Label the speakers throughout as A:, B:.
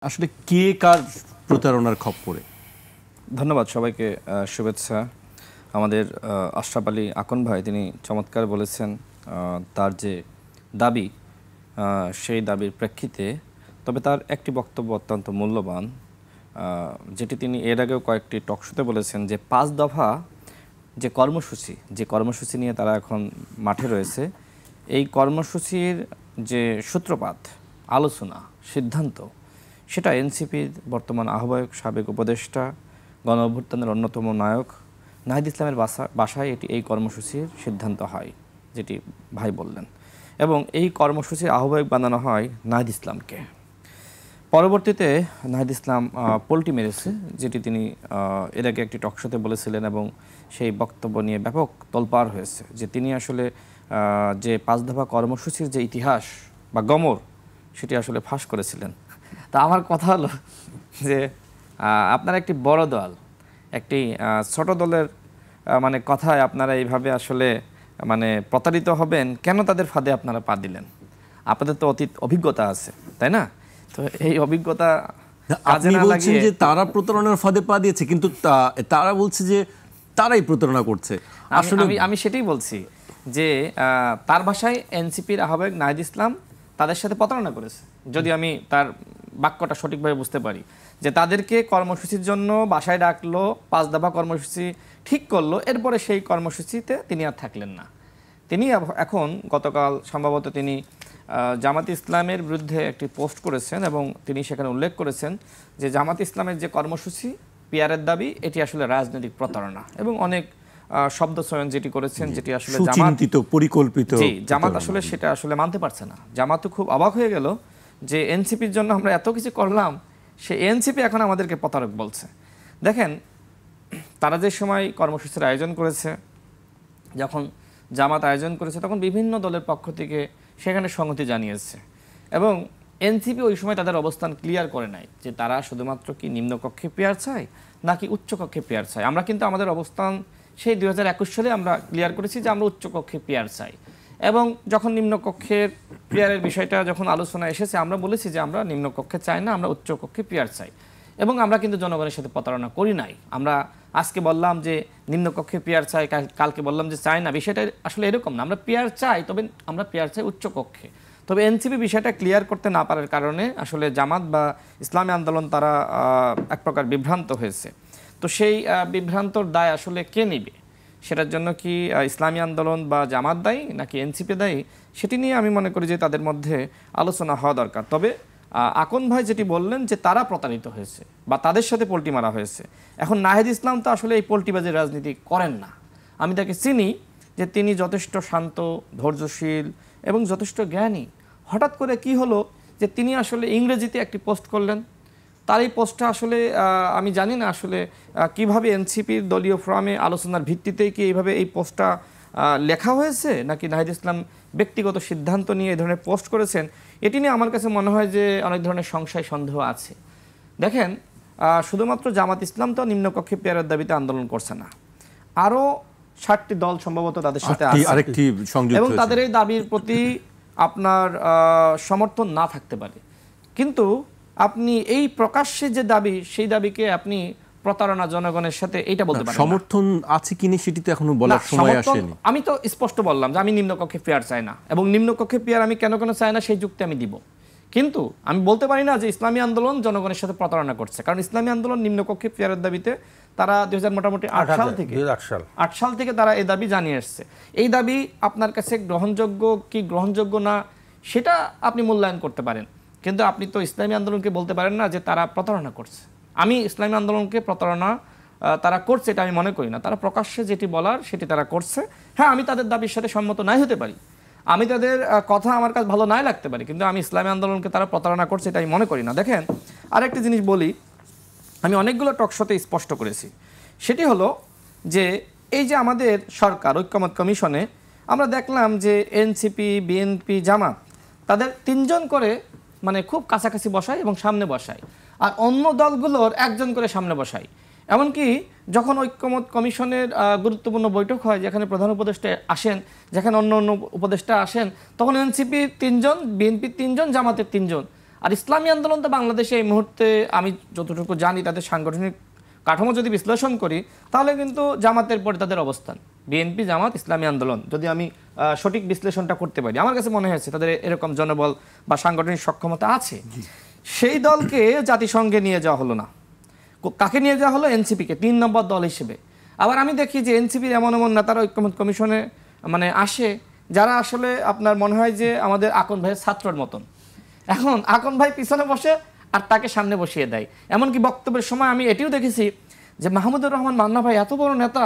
A: আসলে কে কার প্রতারণার খপ্পরে?
B: ধন্যবাদ সবাইকে, শুভেচ্ছা। আমাদের আশরাফ আলী আকন ভাই তিনি চমৎকার বলেছেন তার যে দাবি, সেই দাবির প্রেক্ষিতে। তবে তার একটি বক্তব্য অত্যন্ত মূল্যবান, যেটি তিনি এর আগেও কয়েকটি টকশোতে বলেছেন যে 5 দফা যে কর্মসূচি নিয়ে তারা এখন মাঠে রয়েছে, এই কর্মসূচির যে সূত্রপাত, আলোচনা, সিদ্ধান্ত, সেটা এনসিপির বর্তমান আহ্বায়ক, সাবেক উপদেষ্টা, গণ অভ্যুত্থানের অন্যতম নায়ক নাহিদ ইসলামের বাসায় এই কর্মসূচির সিদ্ধান্ত হয়, যেটি ভাই বললেন, এবং এই কর্মসূচির আহ্বায়ক বানানো হয় নাহিদ ইসলামকে। পরবর্তীতে নাহিদ ইসলাম পোল্টি মেরেছে, যেটি তিনি এর আগে একটি টকশোতে বলেছিলেন, এবং সেই বক্তব্য নিয়ে ব্যাপক তোলপাড় হয়েছে যে তিনি আসলে যে 5 দফা কর্মসূচির যে ইতিহাস বা গমর, সেটি আসলে ফাঁস করেছিলেন। তা আমার কথা হলো যে আপনারা একটি বড় দল, একটি ছোট দলের মানে কথায় আপনারা এইভাবে আসলে মানে প্রতারিত হবেন কেন? তাদের ফাঁদে আপনারা পা দিলেন? আপনাদের তো অতীত অভিজ্ঞতা আছে, তাই না? তো এই অভিজ্ঞতা
A: আপনি বলছেন যে তারা প্রতারণার ফাঁদে পা দিয়েছে, কিন্তু তারা বলছে যে তারাই প্রতারণা করছে।
B: আসলে আমি সেটাই বলছি যে তার ভাষায় এনসিপির আহ্বায়ক নাহিদ ইসলাম তাদের সাথে প্রতারণা করেছে, যদি আমি তার বাক্যটা সঠিকভাবে বুঝতে পারি, যে তাদেরকে কর্মসূচির জন্য বাসায় ডাকলো, 5 দফা কর্মসূচি ঠিক করলো, এরপরে সেই কর্মসূচিতে তিনি আর থাকলেন না। তিনি এখন গতকাল সম্ভবত তিনি জামাত ইসলামের বিরুদ্ধে একটি পোস্ট করেছেন, এবং তিনি সেখানে উল্লেখ করেছেন যে জামাত ইসলামের যে কর্মসূচি, পিয়ারের দাবি, এটি আসলে রাজনৈতিক প্রতারণা, এবং অনেক শব্দ চয়ন যেটি করেছেন, যেটি আসলে
A: পরিকল্পিত।
B: জামাত আসলে সেটা আসলে মানতে পারছে না। জামাত তো খুব অবাক হয়ে গেল যে এনসিপির জন্য আমরা এত কিছু করলাম, সে এনসিপি এখন আমাদেরকে প্রতারক বলছে। দেখেন, তারা যে সময় কর্মসূচির আয়োজন করেছে, যখন জামাত আয়োজন করেছে, তখন বিভিন্ন দলের পক্ষ থেকে সেখানে সংহতি জানিয়েছে, এবং এনসিপি ওই সময় তাদের অবস্থান ক্লিয়ার করে নাই যে তারা শুধুমাত্র কি নিম্নকক্ষে পেয়ার চায় নাকি উচ্চকক্ষে পেয়ার চায়। আমরা কিন্তু আমাদের অবস্থান সেই 2021 সালে আমরা ক্লিয়ার করেছি যে আমরা উচ্চকক্ষে পেয়ার চাই, এবং যখন নিম্নকক্ষের পেয়ারের বিষয়টা যখন আলোচনা এসেছে, আমরা বলেছি যে আমরা নিম্নকক্ষে চাই না, আমরা উচ্চকক্ষে পেয়ার চাই, এবং আমরা কিন্তু জনগণের সাথে প্রতারণা করি নাই। আমরা আজকে বললাম যে নিম্নকক্ষে পেয়ার চাই, কালকে বললাম যে চাই না, বিষয়টা আসলে এরকম না। আমরা পেয়ার চাই, তবে আমরা পেয়ার চাই উচ্চকক্ষে। তবে এনসিপি বিষয়টা ক্লিয়ার করতে না পারার কারণে আসলে জামাত বা ইসলামী আন্দোলন তারা এক প্রকার বিভ্রান্ত হয়েছে। তো সেই বিভ্রান্তর দায় আসলে কে নেবে? সেটার জন্য কি ইসলামী আন্দোলন বা জামাত দায়ী নাকি এনসিপি দায়ী? সেটি নিয়ে আমি মনে করি যে তাদের মধ্যে আলোচনা হওয়া দরকার। তবে আকন ভাই যেটি বললেন যে তারা প্রতারিত হয়েছে বা তাদের সাথে পোল্টি মারা হয়েছে, এখন নাহিদ ইসলাম তো আসলে এই পোল্টিবাজির রাজনীতি করেন না। আমি তাকে চিনি যে তিনি যথেষ্ট শান্ত, ধৈর্যশীল এবং যথেষ্ট জ্ঞানী। হঠাৎ করে কি হলো যে তিনি আসলে ইংরেজিতে একটি পোস্ট করলেন। তার এই পোস্টটা আসলে আমি জানি না আসলে কিভাবে এনসিপির দলীয় ফোরামে আলোচনার ভিত্তিতেই কি এইভাবে এই পোস্টটা লেখা হয়েছে, নাকি নাহিদ ইসলাম ব্যক্তিগত সিদ্ধান্ত নিয়ে এই ধরনের পোস্ট করেছেন, এটি নিয়ে আমার কাছে মনে হয় যে অনেক ধরনের সংশয় সন্দেহ আছে। দেখেন, শুধুমাত্র জামাত ইসলাম তো নিম্নকক্ষে পেয়ারের দাবিতে আন্দোলন করছে না, আরও 60টি দল সম্ভবত তাদের সাথে আছে, এবং তাদের এই দাবির প্রতি আপনার সমর্থন না থাকতে পারে, কিন্তু আপনি এই প্রকাশ্যে যে দাবি, সেই দাবিকে আপনি প্রতারণা জনগণের সাথে এইটা বলতে পারেন।
A: সমর্থন আছে কিনা সেটি তো এখনো বলার সময় আসেনি।
B: আমি তো স্পষ্ট বললাম যে আমি নিম্নকক্ষে পেয়ার চাই না, এবং নিম্নকক্ষে পেয়ার আমি কেন চাই না সেই যুক্তি আমি দিব, কিন্তু আমি বলতে পারি না যে ইসলামী আন্দোলন জনগণের সাথে প্রতারণা করছে, কারণ ইসলামী আন্দোলন নিম্নকক্ষে পেয়ারের দাবিতে তারা 2008 সাল থেকে তারা এই দাবি জানিয়ে আসছে। এই দাবি আপনার কাছে গ্রহণযোগ্য কি গ্রহণযোগ্য না সেটা আপনি মূল্যায়ন করতে পারেন, কিন্তু আপনি তো ইসলামী আন্দোলনকে বলতে পারেন না যে তারা প্রতারণা করছে। আমি ইসলামী আন্দোলনকে প্রতারণা তারা করছে এটা আমি মনে করি না। তারা প্রকাশ্যে যেটি বলার সেটি তারা করছে। হ্যাঁ, আমি তাদের দাবির সাথে সম্মত নাই হতে পারি, আমি তাদের কথা আমার কাছে ভালো নাই লাগতে পারে, কিন্তু আমি ইসলামী আন্দোলনকে তারা প্রতারণা করছে এটা আমি মনে করি না। দেখেন, আরেকটি জিনিস বলি, আমি অনেকগুলো টকশোতে স্পষ্ট করেছি, সেটি হলো যে এই যে আমাদের সরকার ঐক্যমত কমিশনে আমরা দেখলাম যে এনসিপি, বিএনপি, জামাত তাদের 3 জন করে মানে খুব কাছাকাছি বসায় এবং সামনে বসায়, আর অন্য দলগুলোর 1 জন করে সামনে বসায়। এমনকি যখন ঐক্যমত কমিশনের গুরুত্বপূর্ণ বৈঠক হয়, যেখানে প্রধান উপদেষ্টা আসেন, যেখানে অন্য অন্য উপদেষ্টা আসেন, তখন এনসিপি 3 জন, বিএনপি 3 জন, জামাতের 3 জন, আর ইসলামী আন্দোলন তো বাংলাদেশে এই মুহূর্তে আমি যতটুকু জানি তাদের সাংগঠনিক কাঠামো যদি বিশ্লেষণ করি তাহলে কিন্তু জামাতের পরে তাদের অবস্থান, বিএনপি, জামাত, ইসলামী আন্দোলন, যদি আমি সঠিক বিশ্লেষণটা করতে পারি, আমার কাছে মনে হয়েছে তাদের এরকম জনবল বা সাংগঠনিক সক্ষমতা আছে। সেই দলকে জাতিসংঘে নিয়ে যাওয়া হলো না। কাকে নিয়ে যাওয়া হলো? এনসিপিকে 3 নম্বর দল হিসেবে। আবার আমি দেখি যে এনসিপির এমন এমন নেতারা ঐক্যমত কমিশনে মানে আসে যারা আসলে আপনার মনে হয় যে আমাদের আকন ভাইয়ের ছাত্রর মতন। এখন আকন ভাই পিছনে বসে আর তাকে সামনে বসিয়ে দেয়। এমনকি বক্তব্যের সময় আমি এটিও দেখেছি যে মাহমুদুর রহমান মান্না ভাই এত বড় নেতা,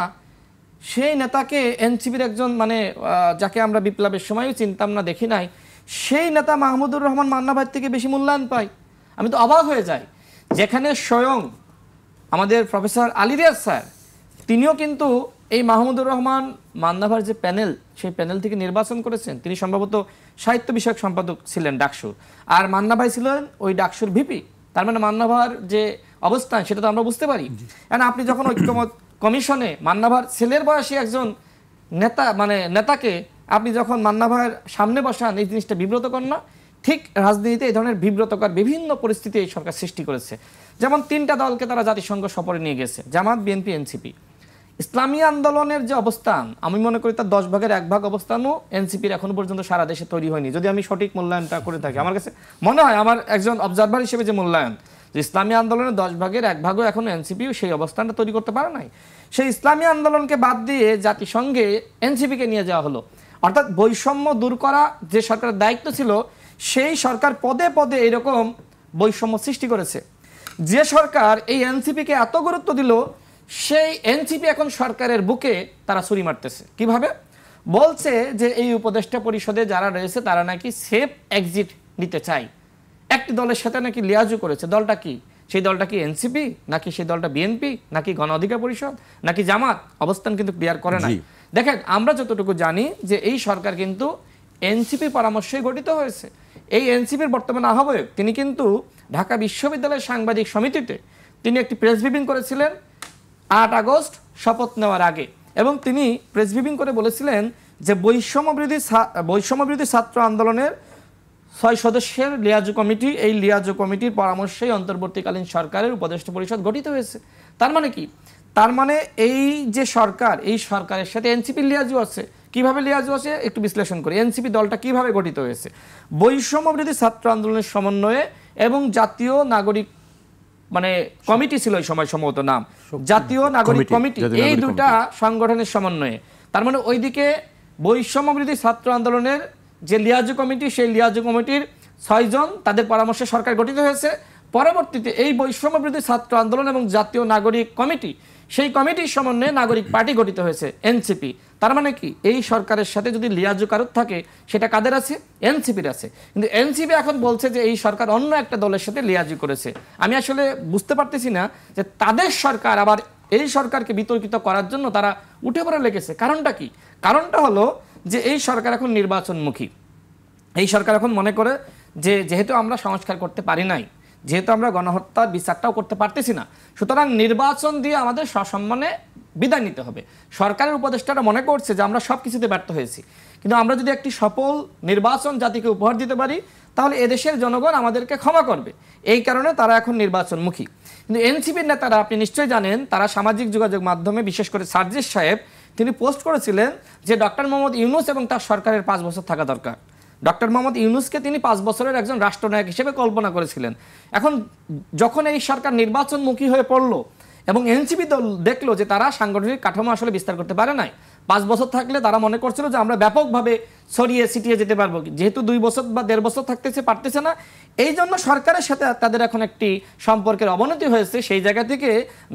B: সেই নেতাকে এনসিপির একজন মানে যাকে আমরা বিপ্লবের সময়ও চিনতাম না, দেখি নাই, সেই নেতা মাহমুদুর রহমান মান্না ভাই থেকে বেশি মূল্যায়ন পায়। আমি তো অবাক হয়ে যাই। যেখানে স্বয়ং আমাদের প্রফেসর আলী রিয়াজ স্যার তিনিও কিন্তু এই মাহমুদুর রহমান মান্না ভাইয়ের যে প্যানেল, সেই প্যানেল থেকে নির্বাচন করেছেন। তিনি সম্ভবত সাহিত্য বিষয়ক সম্পাদক ছিলেন ডাকসুর, আর মান্না ভাই ছিলেন ওই ডাকসুর ভিপি। তার মানে মান্না ভাইয়ের যে অবস্থান সেটা তো আমরা বুঝতে পারি। কারণ আপনি যখন ঐক্যমত কমিশনে মান্না ভাইয়ের ছেলের বয়সী একজন নেতা মানে নেতাকে আপনি যখন মান্না ভাইয়ের সামনে বসান, এই জিনিসটা বিব্রতকর না? ঠিক রাজনীতিতে এই ধরনের বিব্রতকর বিভিন্ন পরিস্থিতি এই সরকার সৃষ্টি করেছে। যেমন 3টা দলকে তারা জাতিসংঘ সফরে নিয়ে গেছে, জামাত, বিএনপি, এনসিপি। ইসলামী আন্দোলনের যে অবস্থান, আমি মনে করি তার 10 ভাগের 1 ভাগ অবস্থানও এনসিপির এখনো পর্যন্ত সারা দেশে তৈরি হয়নি, যদি আমি সঠিক মূল্যায়নটা করে থাকি। আমার কাছে মনে হয়, আমার একজন অবজারভার হিসেবে যে মূল্যায়ন, যে ইসলামী আন্দোলনের 10 ভাগের 1 ভাগও এখন এনসিপিও সেই অবস্থানটা তৈরি করতে পারে নাই। সেই ইসলামী আন্দোলনকে বাদ দিয়ে জাতিসংঘে এনসিপিকে নিয়ে যাওয়া হলো। অর্থাৎ বৈষম্য দূর করা যে সরকারের দায়িত্ব ছিল, সেই সরকার পদে পদে এরকম বৈষম্য সৃষ্টি করেছে। যে সরকার এই এনসিপিকে এত গুরুত্ব দিল, সেই এনসিপি এখন সরকারের বুকে তারা ছুরি মারতেছে। কিভাবে? বলছে যে এই উপদেষ্টা পরিষদে যারা রয়েছে তারা নাকি সেফ এক্সিট নিতে চায়। একটি দলের সাথে নাকি লিয়াজু করেছে। দলটা কি? সেই দলটা কি এনসিপি, নাকি সেই দলটা বিএনপি, নাকি গণ অধিকার পরিষদ, নাকি জামাত? অবস্থান কিন্তু ক্লিয়ার করে না। দেখেন, আমরা যতটুকু জানি যে এই সরকার কিন্তু এনসিপির পরামর্শেই গঠিত হয়েছে। এই এনসিপির বর্তমান আহ্বায়ক তিনি কিন্তু ঢাকা বিশ্ববিদ্যালয়ের সাংবাদিক সমিতিতে তিনি একটি প্রেস ব্রিফিং করেছিলেন 8 আগস্ট শপথ নেওয়ার আগে, এবং তিনি প্রেস ব্রিফিং করে বলেছিলেন যে বৈষম্যবিরোধী ছাত্র আন্দোলনের 6 সদস্যের লিয়াজু কমিটি, এই লিয়াজু কমিটির পরামর্শেই অন্তর্বর্তীকালীন সরকারের উপদেষ্টা পরিষদ গঠিত হয়েছে। তার মানে কি? তার মানে এই যে সরকার, এই সরকারের সাথে এনসিপির লিয়াজু আছে। কিভাবে লিয়াজু আছে একটু বিশ্লেষণ করি। এনসিপি দলটা কিভাবে গঠিত হয়েছে? বৈষম্যবিরোধী ছাত্র আন্দোলনের সমন্বয়ে এবং জাতীয় নাগরিক মানে কমিটি ছিল এই সময় সম্ভবত নাম, জাতীয় নাগরিক কমিটি, এই দুটা সংগঠনের সমন্বয়ে। তার মানে ওইদিকে বৈষম্যবিরোধী ছাত্র আন্দোলনের যে লিয়াজু কমিটি, সেই লিয়াজু কমিটির 6 জন, তাদের পরামর্শে সরকার গঠিত হয়েছে। পরবর্তীতে এই বৈষম্যবিরোধী ছাত্র আন্দোলন এবং জাতীয় নাগরিক কমিটি, সেই কমিটির সমন্বয়ে নাগরিক পার্টি গঠিত হয়েছে এনসিপি। তার মানে কি? এই সরকারের সাথে যদি লিয়াজু কারুর থাকে, সেটা কাদের আছে? এনসিপির আছে। কিন্তু এনসিপি এখন বলছে যে এই সরকার অন্য একটা দলের সাথে লিয়াজু করেছে। আমি আসলে বুঝতে পারতেছি না যে তাদের সরকার আবার এই সরকারকে বিতর্কিত করার জন্য তারা উঠে পড়ে লেগেছে। কারণটা কি? কারণটা হলো যে এই সরকার এখন নির্বাচনমুখী। এই সরকার এখন মনে করে যে যেহেতু আমরা সংস্কার করতে পারি নাই, যেহেতু আমরা গণহত্যার বিচারটাও করতে পারতেছি না, সুতরাং নির্বাচন দিয়ে আমাদের সসম্মানে বিদায় নিতে হবে। সরকারের উপদেষ্টারা মনে করছে যে আমরা সব কিছুতে ব্যর্থ হয়েছি, কিন্তু আমরা যদি একটি সফল নির্বাচন জাতিকে উপহার দিতে পারি, তাহলে এদেশের জনগণ আমাদেরকে ক্ষমা করবে। এই কারণে তারা এখন নির্বাচনমুখী। কিন্তু এনসিপির নেতারা, আপনি নিশ্চয়ই জানেন, তারা সামাজিক যোগাযোগ মাধ্যমে, বিশেষ করে সার্জিস সাহেব, তিনি পোস্ট করেছিলেন যে ডক্টর মোহাম্মদ ইউনূস এবং তার সরকারের 5 বছর থাকা দরকার। ডক্টর মোহাম্মদ ইউনূসকে তিনি 5 বছরের একজন রাষ্ট্রনায়ক হিসেবে কল্পনা করেছিলেন। এখন যখন এই সরকার নির্বাচনমুখী হয়ে পড়লো এবং এনসিপি দল দেখলো যে তারা সাংগঠনিক কাঠামো আসলে বিস্তার করতে পারে নাই, 5 বছর থাকলে তারা মনে করছিল যে আমরা ব্যাপকভাবে ছড়িয়ে ছিটিয়ে যেতে পারবো, যেহেতু 2 বছর বা 1.5 বছর পারতেছে না, এই জন্য সরকারের সাথে তাদের এখন একটি সম্পর্কের অবনতি হয়েছে। সেই জায়গা থেকে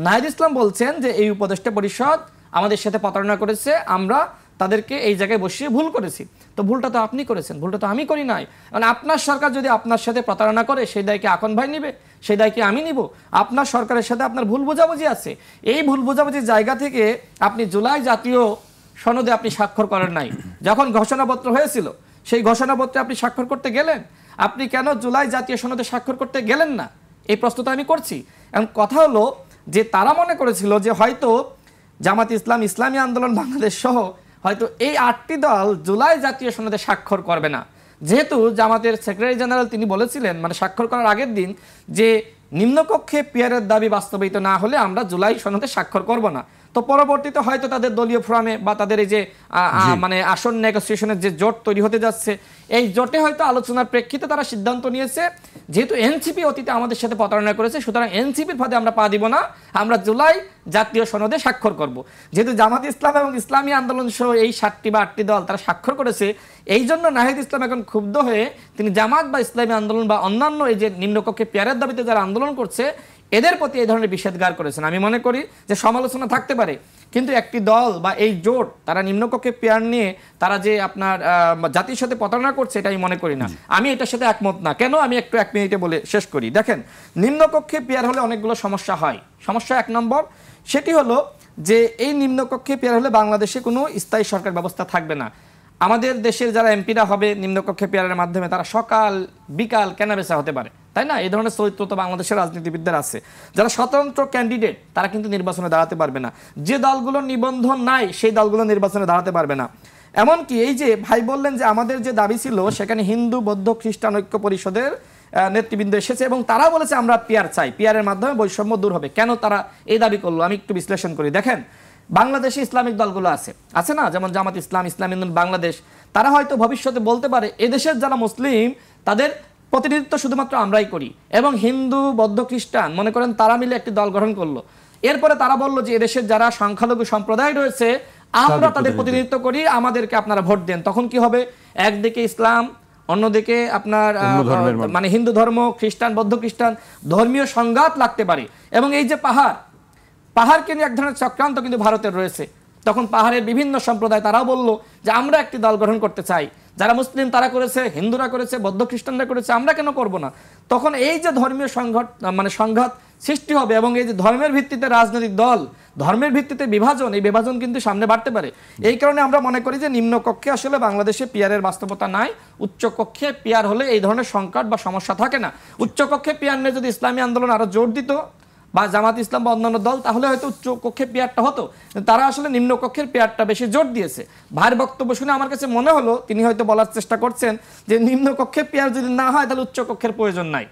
B: নাহিদ ইসলাম বলছেন যে এই উপদেষ্টা পরিষদ আমাদের সাথে প্রতারণা করেছে, আমরা তাদেরকে এই জায়গায় বসিয়ে ভুল করেছি। তো ভুলটা তো আপনি করেছেন, ভুলটা তো আমি করি নাই। কারণ আপনার সরকার যদি আপনার সাথে প্রতারণা করে, সেই দায় কি আকন ভাই নিবে? সেই দায় কি আমি নিব? আপনার সরকারের সাথে আপনার ভুল বোঝাবুঝি আছে। এই ভুল বোঝাবুঝির জায়গা থেকে আপনি জুলাই জাতীয় সনদে আপনি স্বাক্ষর করেন নাই। যখন ঘোষণাপত্র হয়েছিল, সেই ঘোষণাপত্রে আপনি স্বাক্ষর করতে গেলেন, আপনি কেন জুলাই জাতীয় সনদে স্বাক্ষর করতে গেলেন না? এই প্রশ্নটা আমি করছি। এখন কথা হলো যে তারা মনে করেছিল যে হয়তো জামাত ইসলাম, ইসলামী আন্দোলন বাংলাদেশ সহ হয়তো এই 8টি দল জুলাই জাতীয় সনদে স্বাক্ষর করবে না, যেহেতু জামাতের সেক্রেটারি জেনারেল তিনি বলেছিলেন মানে স্বাক্ষর করার আগের দিন যে নিম্নকক্ষে পিয়ারের দাবি বাস্তবায়িত না হলে আমরা জুলাই সনদে স্বাক্ষর করব না। তো পরবর্তীতে হয়তো তাদের দলীয় ফোরামে বা তাদের এই যে মানে আসন নেগোসিয়েশনের যে জোট তৈরি হতে যাচ্ছে, এই জোটে হয়তো আলোচনার প্রেক্ষিতে তারা সিদ্ধান্ত নিয়েছে যেহেতু এনসিপি অতীতে আমাদের সাথে প্রতারণা করেছে, সুতরাং এনসিপির ফাঁদে আমরা পা দিব না, আমরা জুলাই জাতীয় সনদে স্বাক্ষর করব। যেহেতু জামাত ইসলাম এবং ইসলামী আন্দোলন সহ এই 7টি বা 8টি দল তারা স্বাক্ষর করেছে, এই জন্য নাহিদ ইসলাম এখন ক্ষুব্ধ হয়ে তিনি জামাত বা ইসলামী আন্দোলন বা অন্যান্য এই যে নিম্নকক্ষে পেয়ারের দাবিতে যারা আন্দোলন করছে এদের প্রতি এই ধরনের নিষেধাজ্ঞা করেছেন। আমি মনে করি যে সমালোচনা থাকতে পারে, কিন্তু একটি দল বা এই জোট তারা নিম্নকক্ষে পেয়ার নিয়ে তারা যে আপনার জাতির সাথে প্রতারণা করছে এটা আমি মনে করি না। আমি এটার সাথে একমত না। কেন, আমি একটু 1 মিনিটে বলে শেষ করি। দেখেন, নিম্নকক্ষে পেয়ার হলে অনেকগুলো সমস্যা হয়। সমস্যা 1 নম্বর, সেটি হলো যে এই নিম্নকক্ষে পেয়ার হলে বাংলাদেশে কোনো স্থায়ী সরকার ব্যবস্থা থাকবে না। আমাদের দেশের যারা এমপিরা হবে নিম্নকক্ষে পেয়ারের মাধ্যমে তারা সকাল বিকাল কেনাবেচা হতে পারে, তাই না? এই ধরনের চরিত্র তো বাংলাদেশের রাজনীতিবিদদের আছে। যারা স্বতন্ত্র ক্যান্ডিডেট তারা কিন্তু নির্বাচনে দাঁড়াতে পারবে না। যে দলগুলোর নিবন্ধন নাই সেই দলগুলো নির্বাচনে দাঁড়াতে পারবে না। এমনকি এই যে ভাই বললেন যে আমাদের যে দাবি ছিল সেখানে হিন্দু বৌদ্ধ খ্রিস্টান ঐক্য পরিষদের নেতৃবৃন্দ এসেছে এবং তারা বলেছে আমরা পিয়ার চাই, পিয়ারের মাধ্যমে বৈষম্য দূর হবে। কেন তারা এই দাবি করলো আমি একটু বিশ্লেষণ করি। দেখেন, বাংলাদেশে ইসলামিক দলগুলো আছে না, যেমন জামাত ইসলাম, ইসলামী আন্দোলন বাংলাদেশ, তারা হয়তো ভবিষ্যতে বলতে পারে এদেশের যারা মুসলিম তাদের প্রতিনিধিত্ব শুধুমাত্র আমরাই করি, এবং হিন্দু বৌদ্ধ খ্রিস্টান মনে করেন তারা মিলে একটি দল গঠন করলো। এরপরে তারা বলল যে এদেশের যারা সংখ্যালঘু সম্প্রদায় রয়েছে আমরা তাদের প্রতিনিধিত্ব করি, আমাদেরকে আপনারা ভোট দেন। তখন কি হবে, একদিকে ইসলাম, অন্যদিকে আপনার মানে হিন্দু ধর্ম, খ্রিস্টান বৌদ্ধ খ্রিস্টান ধর্মীয় সংঘাত লাগতে পারে। এবং এই যে পাহাড়কে নিয়ে এক ধরনের চক্রান্ত কিন্তু ভারতের রয়েছে। তখন পাহাড়ের বিভিন্ন সম্প্রদায় তারাও বলল যে আমরা একটি দল গঠন করতে চাই, যারা মুসলিম তারা করেছে, হিন্দুরা করেছে, বৌদ্ধ খ্রিস্টানরা করেছে, আমরা কেন করব না? তখন এই যে ধর্মীয় সংঘাত সৃষ্টি হবে এবং এই যে ধর্মের ভিত্তিতে রাজনৈতিক দল, ধর্মের ভিত্তিতে বিভাজন, এই বিভাজন কিন্তু সামনে বাড়তে পারে। এই কারণে আমরা মনে করি যে নিম্নকক্ষে আসলে বাংলাদেশে পিয়ারের বাস্তবতা নাই। উচ্চকক্ষে পিয়ার হলে এই ধরনের সংকট বা সমস্যা থাকে না। উচ্চকক্ষে পিয়ার নিয়ে যদি ইসলামী আন্দোলন আরো জোর দিত বা জামাত ইসলাম বা অন্যান্য দল, তাহলে হয়তো উচ্চ কক্ষে পেয়ারটা হতো। তারা আসলে নিম্ন কক্ষের পেয়ারটা বেশি জোর দিয়েছে। ভাইয়ের বক্তব্য শুনে আমার কাছে মনে হলো তিনি হয়তো বলার চেষ্টা করছেন যে নিম্ন কক্ষে পেয়ার যদি না হয় তাহলে উচ্চ কক্ষের প্রয়োজন নাই।